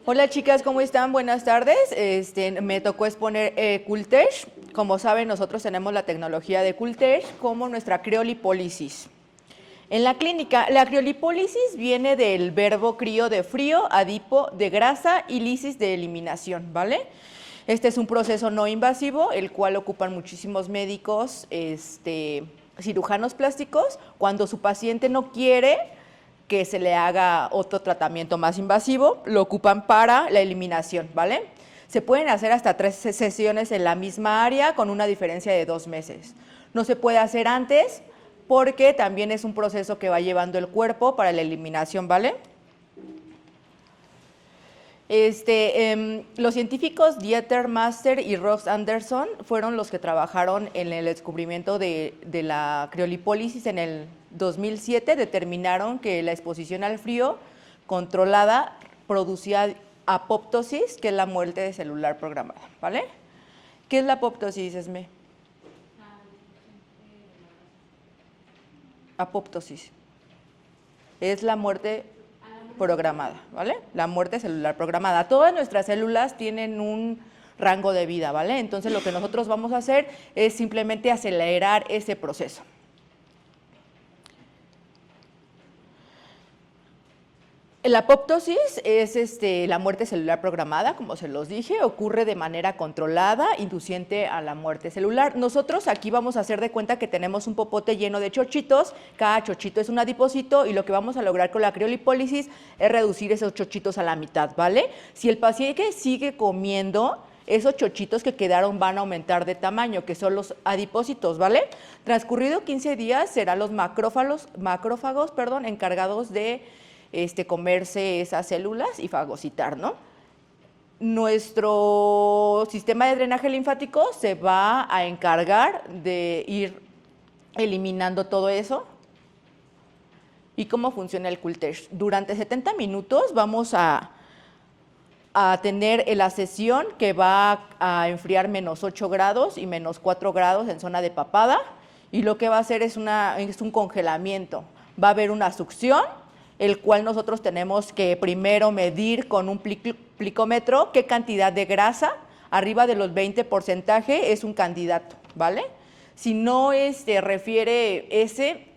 Hola chicas, ¿cómo están? Buenas tardes. Me tocó exponer Cultech. Como saben, nosotros tenemos la tecnología de Cultech como nuestra criolipólisis. En la clínica, la criolipólisis viene del verbo crío de frío, adipo de grasa y lisis de eliminación, ¿vale? Este es un proceso no invasivo, el cual ocupan muchísimos médicos, cirujanos plásticos, cuando su paciente no quiere que se le haga otro tratamiento más invasivo, lo ocupan para la eliminación, ¿vale? Se pueden hacer hasta 3 sesiones en la misma área con una diferencia de 2 meses. No se puede hacer antes porque también es un proceso que va llevando el cuerpo para la eliminación, ¿vale? Los científicos Dieter Master y Ross Anderson fueron los que trabajaron en el descubrimiento de la criolipólisis en el 2007. Determinaron que la exposición al frío controlada producía apoptosis, que es la muerte celular programada, ¿vale? ¿Qué es la apoptosis, Esme? Apoptosis. Es la muerte programada, ¿vale? La muerte celular programada. Todas nuestras células tienen un rango de vida, ¿vale? Entonces lo que nosotros vamos a hacer es simplemente acelerar ese proceso. La apoptosis es la muerte celular programada, como se los dije, ocurre de manera controlada, induciente a la muerte celular. Nosotros aquí vamos a hacer de cuenta que tenemos un popote lleno de chochitos, cada chochito es un adipocito y lo que vamos a lograr con la criolipólisis es reducir esos chochitos a la mitad, ¿vale? Si el paciente sigue comiendo, esos chochitos que quedaron van a aumentar de tamaño, que son los adipócitos, ¿vale? Transcurrido 15 días serán los macrófagos, encargados de comerse esas células y fagocitar, ¿no? Nuestro sistema de drenaje linfático se va a encargar de ir eliminando todo eso. ¿Y cómo funciona el Cultech? Durante 70 minutos vamos a tener la sesión que va a enfriar menos 8 grados y menos 4 grados en zona de papada, y lo que va a hacer es un congelamiento. Va a haber una succión, el cual nosotros tenemos que primero medir con un plicómetro qué cantidad de grasa, arriba de los 20% es un candidato, ¿vale? Si no refiere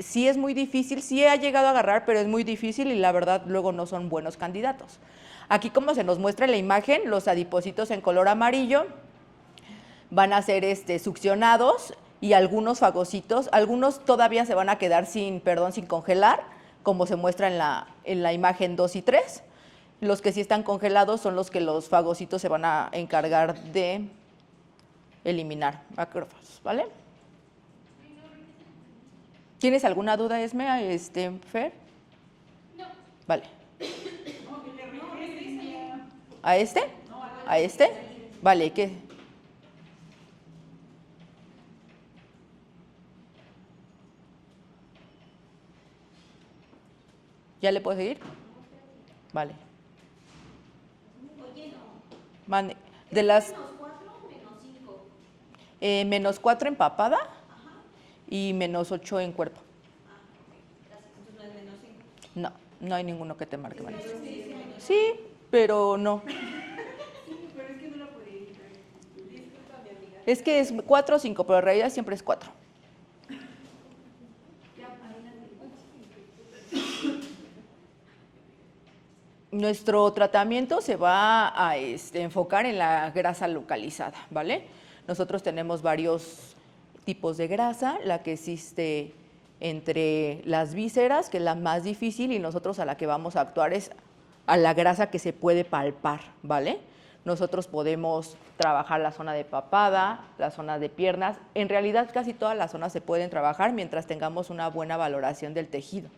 sí es muy difícil, sí ha llegado a agarrar, pero es muy difícil y la verdad luego no son buenos candidatos. Aquí, como se nos muestra en la imagen, los adipocitos en color amarillo van a ser succionados y algunos fagocitos, algunos todavía se van a quedar sin congelar, como se muestra en la imagen 2 y 3. Los que sí están congelados son los que los fagocitos se van a encargar de eliminar, macrófagos, ¿vale? ¿Tienes alguna duda, Esme, Fer? No. Vale. ¿A este? ¿A este? Vale, ¿qué? ¿Ya le puedo seguir? Vale. Oye, no. Mande. De las ¿Menos 4 o menos 5? menos 4 en papada. Ajá. Y menos 8 en cuerpo. Ah, ok. Gracias. Entonces no es menos 5. No, no hay ninguno que te marque menos. Sí, Sí, pero no. sí, pero es que no lo podía editar. Disculpa, mi amiga. Es que es 4 o 5, pero en realidad siempre es 4. Nuestro tratamiento se va a enfocar en la grasa localizada, ¿vale? Nosotros tenemos varios tipos de grasa, la que existe entre las vísceras, que es la más difícil, y nosotros a la que vamos a actuar es a la grasa que se puede palpar, ¿vale? Nosotros podemos trabajar la zona de papada, la zona de piernas, en realidad casi todas las zonas se pueden trabajar mientras tengamos una buena valoración del tejido.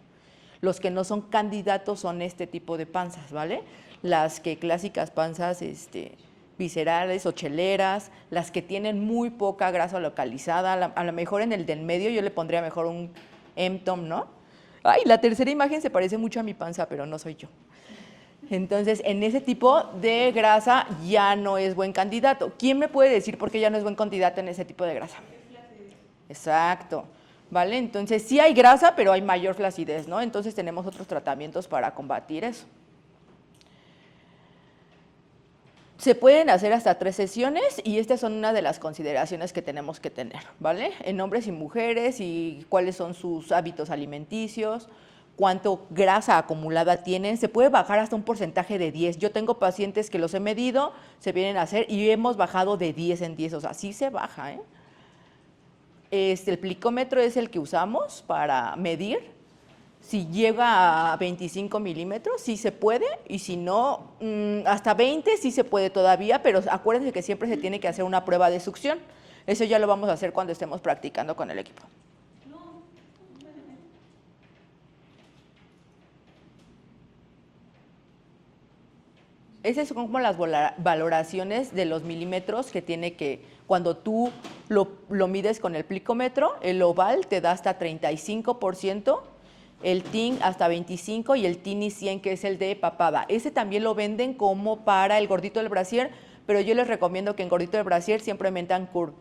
Los que no son candidatos son este tipo de panzas, ¿vale? Las que clásicas panzas viscerales o cheleras, las que tienen muy poca grasa localizada, a lo mejor en el del medio yo le pondría mejor un M-Tom, ¿no? Ay, la tercera imagen se parece mucho a mi panza, pero no soy yo. Entonces, en ese tipo de grasa ya no es buen candidato. ¿Quién me puede decir por qué ya no es buen candidato en ese tipo de grasa? Exacto. ¿Vale? Entonces, sí hay grasa, pero hay mayor flacidez, ¿no? Entonces, tenemos otros tratamientos para combatir eso. Se pueden hacer hasta 3 sesiones y estas son una de las consideraciones que tenemos que tener, ¿vale? En hombres y mujeres y cuáles son sus hábitos alimenticios, cuánto grasa acumulada tienen. Se puede bajar hasta un porcentaje de 10. Yo tengo pacientes que los he medido, se vienen a hacer y hemos bajado de 10 en 10, o sea, sí se baja, ¿eh? El plicómetro es el que usamos para medir. Si llega a 25 milímetros, sí se puede, y si no, hasta 20 sí se puede todavía, pero acuérdense que siempre se tiene que hacer una prueba de succión. Eso ya lo vamos a hacer cuando estemos practicando con el equipo. Esas son como las valoraciones de los milímetros que tiene que, cuando tú lo mides con el plicómetro, el oval te da hasta 35%, el TIN hasta 25% y el TINI 100, que es el de papada. Ese también lo venden como para el gordito del brasier, pero yo les recomiendo que en gordito del brasier siempre metan curve.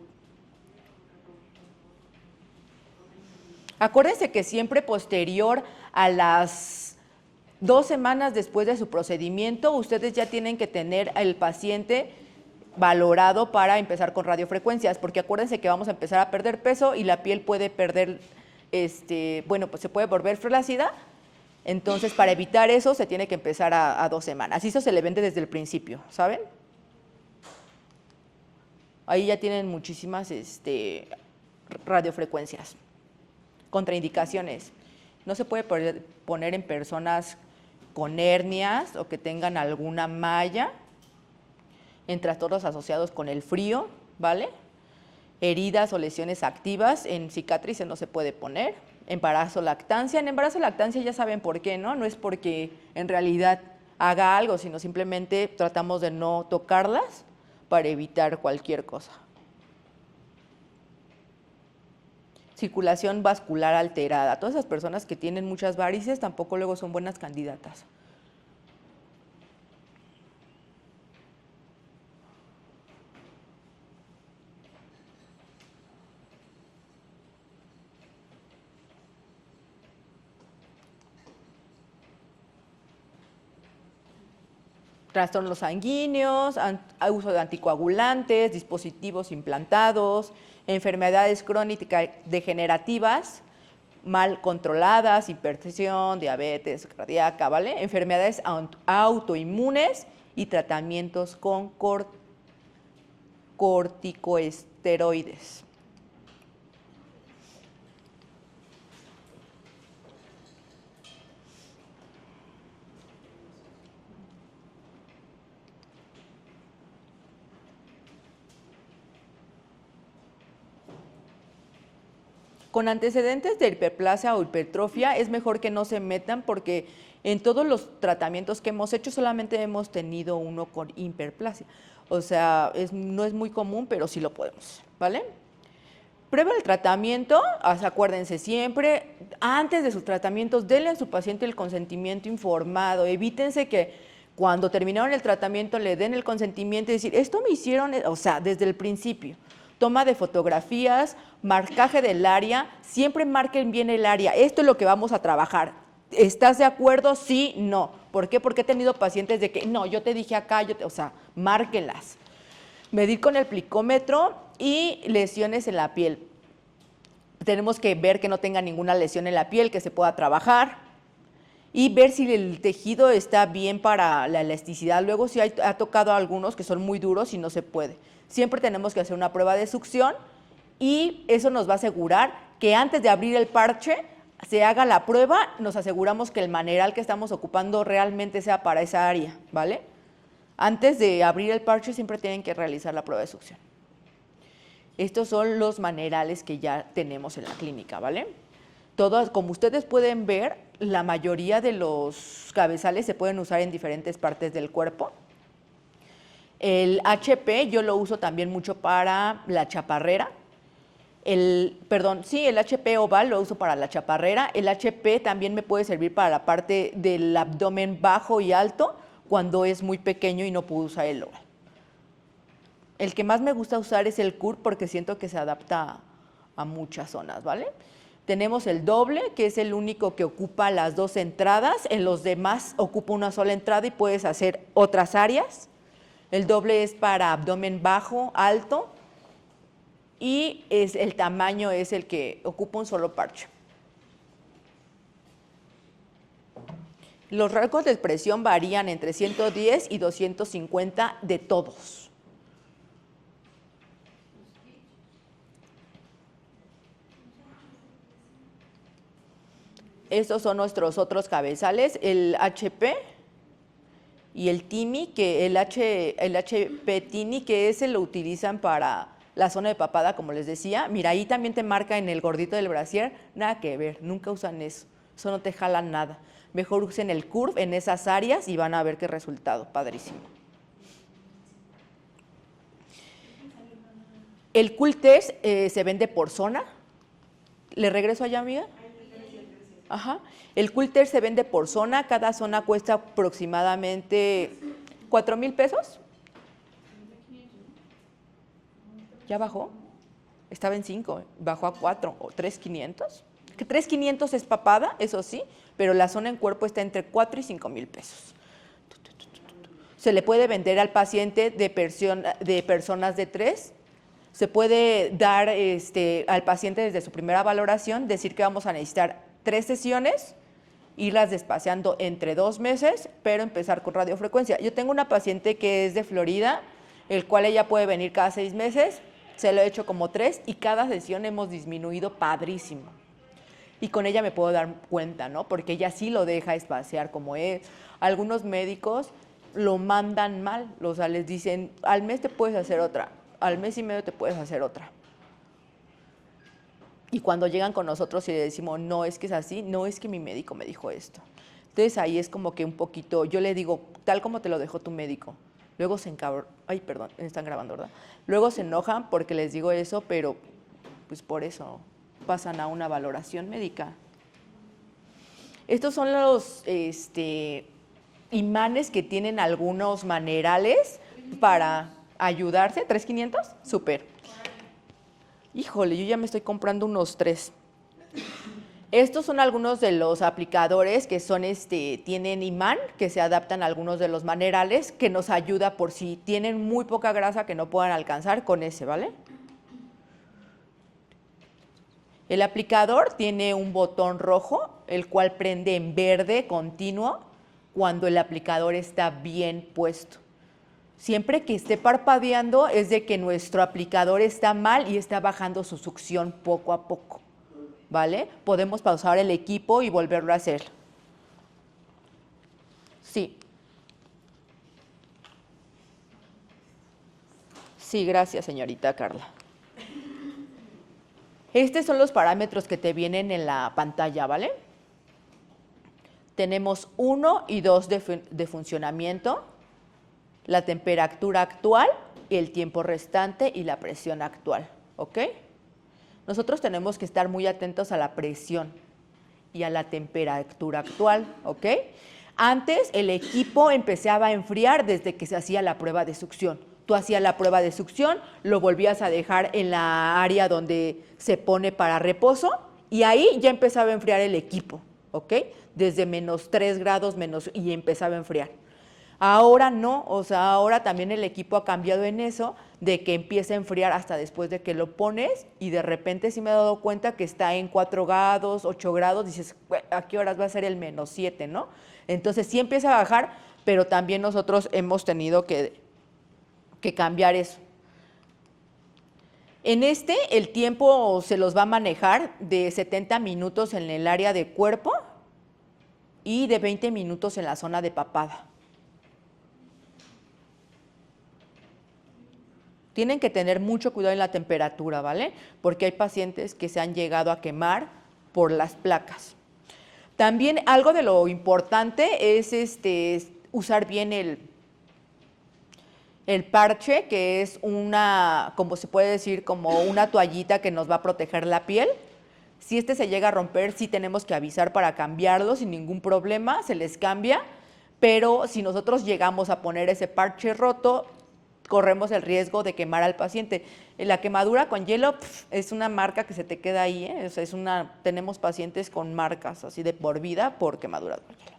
Acuérdense que siempre posterior a las 2 semanas después de su procedimiento, ustedes ya tienen que tener al paciente valorado para empezar con radiofrecuencias, porque acuérdense que vamos a empezar a perder peso y la piel puede perder, pues se puede volver flácida. Entonces, para evitar eso, se tiene que empezar a 2 semanas. Y eso se le vende desde el principio, ¿saben? Ahí ya tienen muchísimas radiofrecuencias. Contraindicaciones. No se puede poner en personas con hernias o que tengan alguna malla, en trastornos asociados con el frío, ¿vale? Heridas o lesiones activas, en cicatrices no se puede poner. Embarazo, lactancia. En embarazo, lactancia ya saben por qué, ¿no? No es porque en realidad haga algo, sino simplemente tratamos de no tocarlas para evitar cualquier cosa. Circulación vascular alterada. Todas esas personas que tienen muchas varices tampoco luego son buenas candidatas. Trastornos sanguíneos, uso de anticoagulantes, dispositivos implantados, enfermedades crónicas degenerativas mal controladas, hipertensión, diabetes cardíaca, ¿vale? Enfermedades autoinmunes y tratamientos con corticosteroides. Con antecedentes de hiperplasia o hipertrofia es mejor que no se metan porque en todos los tratamientos que hemos hecho solamente hemos tenido uno con hiperplasia. O sea, no es muy común, pero sí lo podemos, ¿vale? Prueba el tratamiento, acuérdense siempre, antes de sus tratamientos, denle a su paciente el consentimiento informado, evítense que cuando terminaron el tratamiento le den el consentimiento y decir, esto me hicieron, o sea, desde el principio. Toma de fotografías, marcaje del área, siempre marquen bien el área, esto es lo que vamos a trabajar. ¿Estás de acuerdo? Sí, no. ¿Por qué? Porque he tenido pacientes de que, no, yo te dije acá, o sea, márquenlas. Medir con el plicómetro y lesiones en la piel. Tenemos que ver que no tenga ninguna lesión en la piel, que se pueda trabajar y ver si el tejido está bien para la elasticidad. Luego si ha tocado a algunos que son muy duros y no se puede. Siempre tenemos que hacer una prueba de succión y eso nos va a asegurar que antes de abrir el parche se haga la prueba, nos aseguramos que el maneral que estamos ocupando realmente sea para esa área, ¿vale? Antes de abrir el parche siempre tienen que realizar la prueba de succión. Estos son los manerales que ya tenemos en la clínica, ¿vale? Todos, como ustedes pueden ver, la mayoría de los cabezales se pueden usar en diferentes partes del cuerpo. El HP yo lo uso también mucho para la chaparrera. El HP oval lo uso para la chaparrera. El HP también me puede servir para la parte del abdomen bajo y alto cuando es muy pequeño y no puedo usar el oval. El que más me gusta usar es el CUR porque siento que se adapta a muchas zonas, ¿vale? Tenemos el doble, que es el único que ocupa las 2 entradas. En los demás ocupa una sola entrada y puedes hacer otras áreas. El doble es para abdomen bajo, alto, y el tamaño es el que ocupa un solo parche. Los rasgos de expresión varían entre 110 y 250 de todos. Estos son nuestros otros cabezales, el HP y el TIMI, que el HP TINI, que ese lo utilizan para la zona de papada, como les decía. Mira, ahí también te marca en el gordito del brasier, nada que ver, nunca usan eso no te jala nada. Mejor usen el curve en esas áreas y van a ver qué resultado, padrísimo. El Cultest se vende por zona. ¿Le regreso allá, amiga? Ajá. El Cultest se vende por zona, cada zona cuesta aproximadamente 4,000 pesos. ¿Ya bajó? Estaba en 5, bajó a 4 o 3,500. Que 3,500 es papada, eso sí, pero la zona en cuerpo está entre 4 y 5,000 pesos. Se le puede vender al paciente de personas de 3. Se puede dar al paciente desde su primera valoración, decir que vamos a necesitar 3 sesiones, irlas despaciando entre 2 meses, pero empezar con radiofrecuencia. Yo tengo una paciente que es de Florida, el cual ella puede venir cada 6 meses, se lo he hecho como 3 y cada sesión hemos disminuido padrísimo. Y con ella me puedo dar cuenta, ¿no? Porque ella sí lo deja espaciar como es. Algunos médicos lo mandan mal, o sea, les dicen, al mes te puedes hacer otra, al mes y medio te puedes hacer otra. Y cuando llegan con nosotros y le decimos, no, es que es así, no, es que mi médico me dijo esto. Entonces ahí es como que un poquito, yo le digo, tal como te lo dejó tu médico. Luego se ay, perdón, están grabando, ¿verdad? Luego se enojan porque les digo eso, pero pues por eso pasan a una valoración médica. Estos son los imanes que tienen algunos manerales para ayudarse. ¿3,500? Súper. Híjole, yo ya me estoy comprando unos 3. Estos son algunos de los aplicadores que son tienen imán, que se adaptan a algunos de los manerales, que nos ayuda por si tienen muy poca grasa que no puedan alcanzar con ese, ¿vale? El aplicador tiene un botón rojo, el cual prende en verde continuo cuando el aplicador está bien puesto. Siempre que esté parpadeando es de que nuestro aplicador está mal y está bajando su succión poco a poco, ¿vale? Podemos pausar el equipo y volverlo a hacer. Sí. Sí, gracias, señorita Carla. Estos son los parámetros que te vienen en la pantalla, ¿vale? Tenemos 1 y 2 de funcionamiento, la temperatura actual, el tiempo restante y la presión actual, ¿ok? Nosotros tenemos que estar muy atentos a la presión y a la temperatura actual, ¿ok? Antes el equipo empezaba a enfriar desde que se hacía la prueba de succión. Tú hacías la prueba de succión, lo volvías a dejar en la área donde se pone para reposo y ahí ya empezaba a enfriar el equipo, ¿ok? Desde -3 grados y empezaba a enfriar. Ahora no, o sea, ahora también el equipo ha cambiado en eso, de que empieza a enfriar hasta después de que lo pones y de repente sí me he dado cuenta que está en 4 grados, 8 grados, dices, ¿a qué horas va a ser el -7, no? Entonces sí empieza a bajar, pero también nosotros hemos tenido que cambiar eso. En el tiempo se los va a manejar de 70 minutos en el área de cuerpo y de 20 minutos en la zona de papada. Tienen que tener mucho cuidado en la temperatura, ¿vale? Porque hay pacientes que se han llegado a quemar por las placas. También algo de lo importante es usar bien el parche, que es como se puede decir, como una toallita que nos va a proteger la piel. Si se llega a romper, sí tenemos que avisar para cambiarlo sin ningún problema, se les cambia, pero si nosotros llegamos a poner ese parche roto, corremos el riesgo de quemar al paciente. La quemadura con hielo es una marca que se te queda ahí, ¿eh? O sea, tenemos pacientes con marcas así de por vida por quemadura con hielo.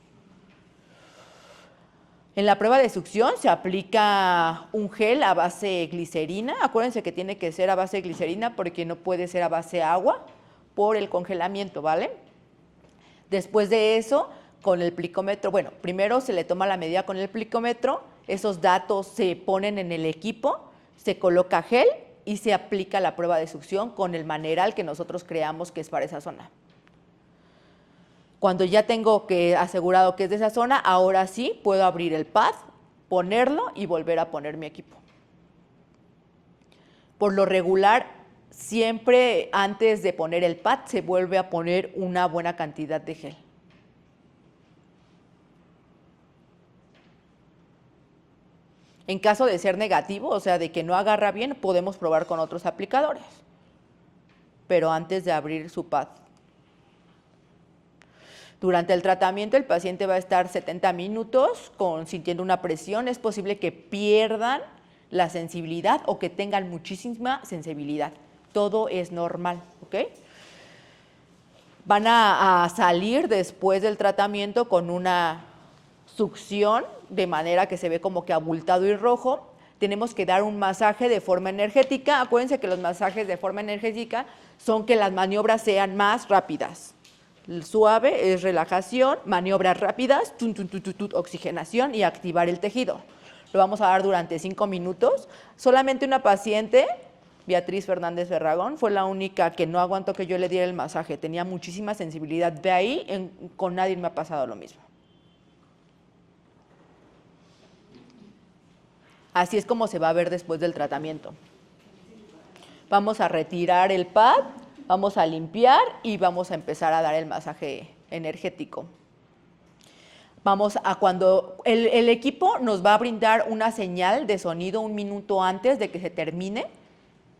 En la prueba de succión se aplica un gel a base de glicerina. Acuérdense que tiene que ser a base de glicerina porque no puede ser a base de agua por el congelamiento, ¿vale? Después de eso, con el plicómetro, bueno, primero se le toma la medida con el plicómetro, esos datos se ponen en el equipo, se coloca gel y se aplica la prueba de succión con el maneral que nosotros creamos que es para esa zona. Cuando ya tengo asegurado que es de esa zona, ahora sí puedo abrir el pad, ponerlo y volver a poner mi equipo. Por lo regular, siempre antes de poner el pad se vuelve a poner una buena cantidad de gel. En caso de ser negativo, o sea, de que no agarra bien, podemos probar con otros aplicadores, pero antes de abrir su pad. Durante el tratamiento, el paciente va a estar 70 minutos sintiendo una presión. Es posible que pierdan la sensibilidad o que tengan muchísima sensibilidad. Todo es normal, ¿ok? Van a salir después del tratamiento con una succión, de manera que se ve como que abultado y rojo. Tenemos que dar un masaje de forma energética. Acuérdense que los masajes de forma energética son que las maniobras sean más rápidas. El suave es relajación, maniobras rápidas, oxigenación y activar el tejido. Lo vamos a dar durante 5 minutos. Solamente una paciente, Beatriz Fernández Ferragón, fue la única que no aguantó que yo le diera el masaje. Tenía muchísima sensibilidad. De ahí, con nadie me ha pasado lo mismo. Así es como se va a ver después del tratamiento. Vamos a retirar el pad, vamos a limpiar y vamos a empezar a dar el masaje energético. Vamos a cuando el equipo nos va a brindar una señal de sonido 1 minuto antes de que se termine,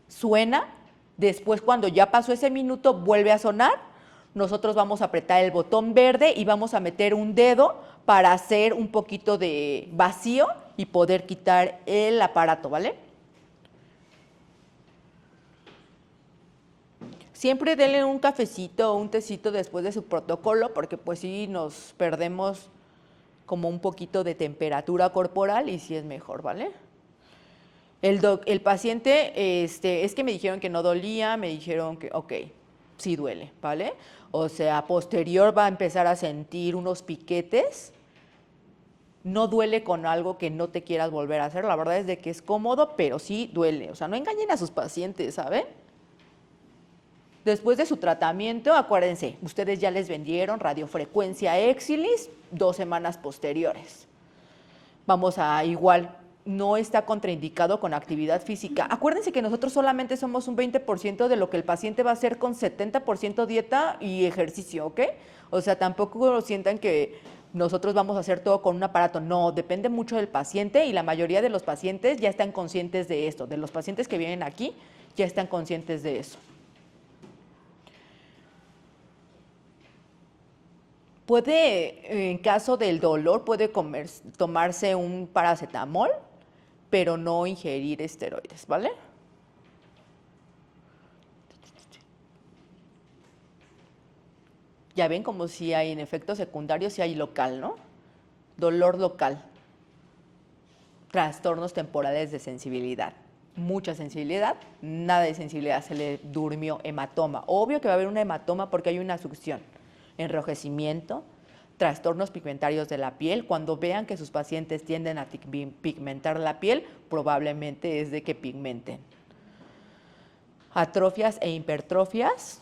suena, después cuando ya pasó ese minuto vuelve a sonar, nosotros vamos a apretar el botón verde y vamos a meter un dedo para hacer un poquito de vacío y poder quitar el aparato, ¿vale? Siempre denle un cafecito o un tecito después de su protocolo, porque pues sí nos perdemos como un poquito de temperatura corporal y sí es mejor, ¿vale? El paciente, es que me dijeron que no dolía, me dijeron que, ok, sí duele, ¿vale? O sea, posterior va a empezar a sentir unos piquetes. No duele con algo que no te quieras volver a hacer, la verdad es de que es cómodo, pero sí duele. O sea, no engañen a sus pacientes, ¿saben? Después de su tratamiento, acuérdense, ustedes ya les vendieron radiofrecuencia Exilis 2 semanas posteriores. Vamos a igual, no está contraindicado con actividad física. Acuérdense que nosotros solamente somos un 20% de lo que el paciente va a hacer con 70% dieta y ejercicio, ¿ok? O sea, tampoco sientan que nosotros vamos a hacer todo con un aparato. No, depende mucho del paciente y la mayoría de los pacientes ya están conscientes de esto. De los pacientes que vienen aquí ya están conscientes de eso. Puede, en caso del dolor, puede tomarse un paracetamol, pero no ingerir esteroides, ¿vale? Ya ven como si hay en efectos secundarios, si hay local, ¿no? Dolor local. Trastornos temporales de sensibilidad. Mucha sensibilidad, nada de sensibilidad, se le durmió, hematoma. Obvio que va a haber una hematoma porque hay una succión. Enrojecimiento, trastornos pigmentarios de la piel. Cuando vean que sus pacientes tienden a pigmentar la piel, probablemente es de que pigmenten. Atrofias e hipertrofias,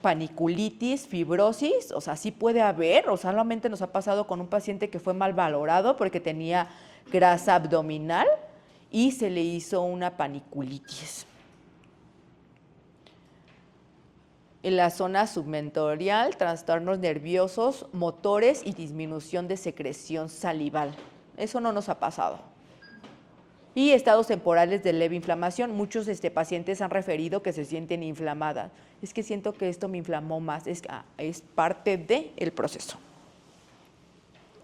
paniculitis, fibrosis, o sea, sí puede haber, o solamente nos ha pasado con un paciente que fue mal valorado porque tenía grasa abdominal y se le hizo una paniculitis. En la zona submentorial, trastornos nerviosos, motores y disminución de secreción salival. Eso no nos ha pasado. Y estados temporales de leve inflamación. Muchos pacientes han referido que se sienten inflamadas. Es que siento que esto me inflamó más. Es parte del proceso.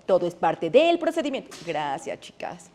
Todo es parte del procedimiento. Gracias, chicas.